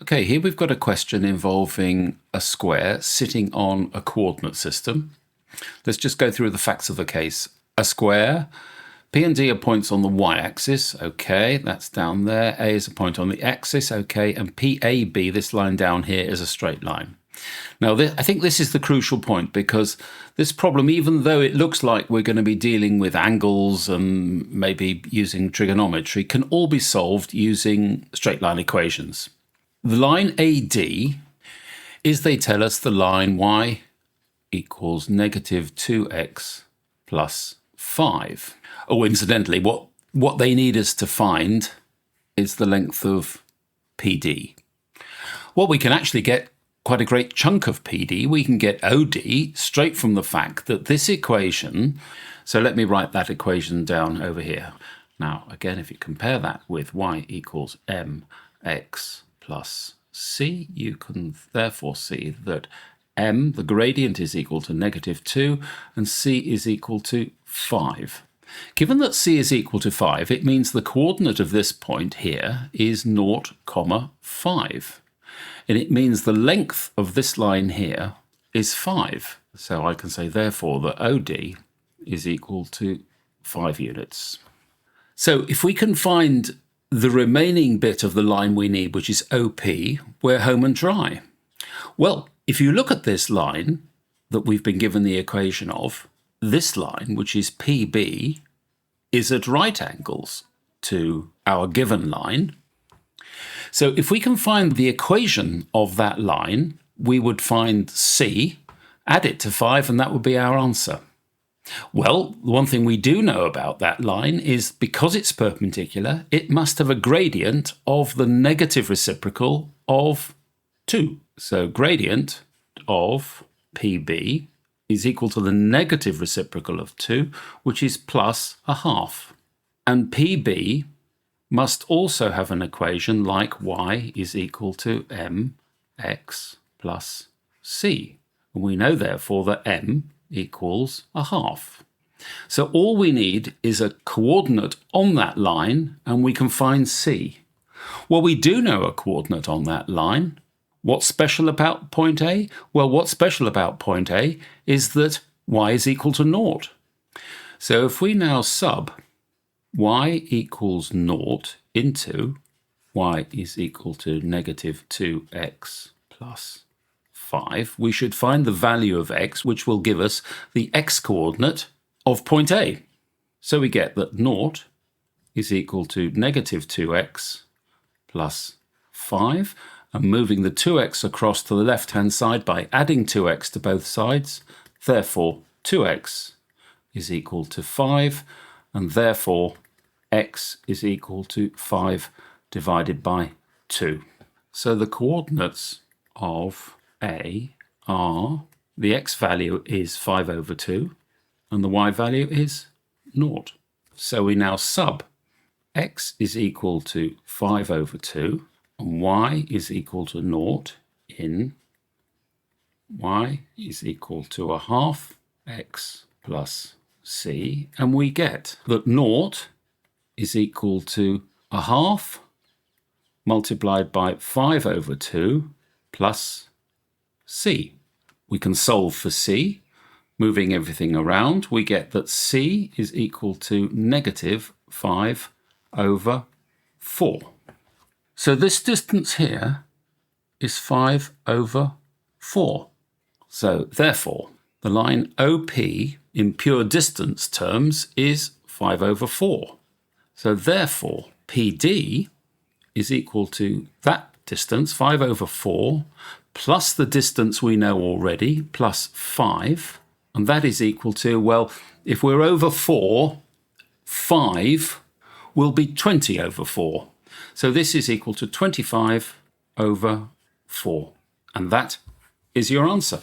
Okay, here we've got a question involving a square sitting on a coordinate system. Let's just go through the facts of the case. A square, P and D are points on the y-axis, okay, that's down there. A is a point on the axis, okay, and PAB, this line down here, is a straight line. Now, I think this is the crucial point, because this problem, even though it looks like we're going to be dealing with angles and maybe using trigonometry, can all be solved using straight line equations. The line AD is, they tell us, the line y equals negative 2x plus 5. Oh, incidentally, what they need us to find is the length of PD. Well, we can actually get quite a great chunk of PD. We can get OD straight from the fact that this equation, so let me write that equation down over here. Now, again, if you compare that with y equals mx plus c, you can therefore see that m, the gradient, is equal to negative 2 and c is equal to 5. Given that c is equal to 5, it means the coordinate of this point here is 0, 5. And it means the length of this line here is 5. So I can say, therefore, that OD is equal to 5 units. So if we can find the remaining bit of the line we need, which is OP, we're home and dry. Well, if you look at this line that we've been given the equation of, this line, which is PB, is at right angles to our given line. So if we can find the equation of that line, we would find C, add it to 5, and that would be our answer. Well, the one thing we do know about that line is, because it's perpendicular, it must have a gradient of the negative reciprocal of 2. So gradient of PB is equal to the negative reciprocal of 2, which is plus a half. And PB must also have an equation like y is equal to mx plus c. And we know, therefore, that m equals a half. So all we need is a coordinate on that line, and we can find c. Well, we do know a coordinate on that line. What's special about point A? Well, what's special about point A is that y is equal to 0. So if we now sub y equals 0 into y is equal to negative 2x plus 5, we should find the value of x, which will give us the x-coordinate of point A. So we get that 0 is equal to negative 2x plus 5, and moving the 2x across to the left-hand side by adding 2x to both sides, therefore 2x is equal to 5, and therefore x is equal to 5 divided by 2. So the coordinates of A are, the x value is 5 over 2, and the y value is 0. So we now sub x is equal to 5 over 2, and y is equal to 0 in y is equal to a half x plus c, and we get that 0 is equal to a half multiplied by 5 over 2 plus c. We can solve for c. Moving everything around, we get that c is equal to negative 5 over 4. So this distance here is 5 over 4. So therefore, the line OP in pure distance terms is 5 over 4. So therefore, PD is equal to that distance, 5 over 4, plus the distance we know already, plus 5. And that is equal to, well, if we're over 4, 5 will be 20 over 4. So this is equal to 25 over 4. And that is your answer.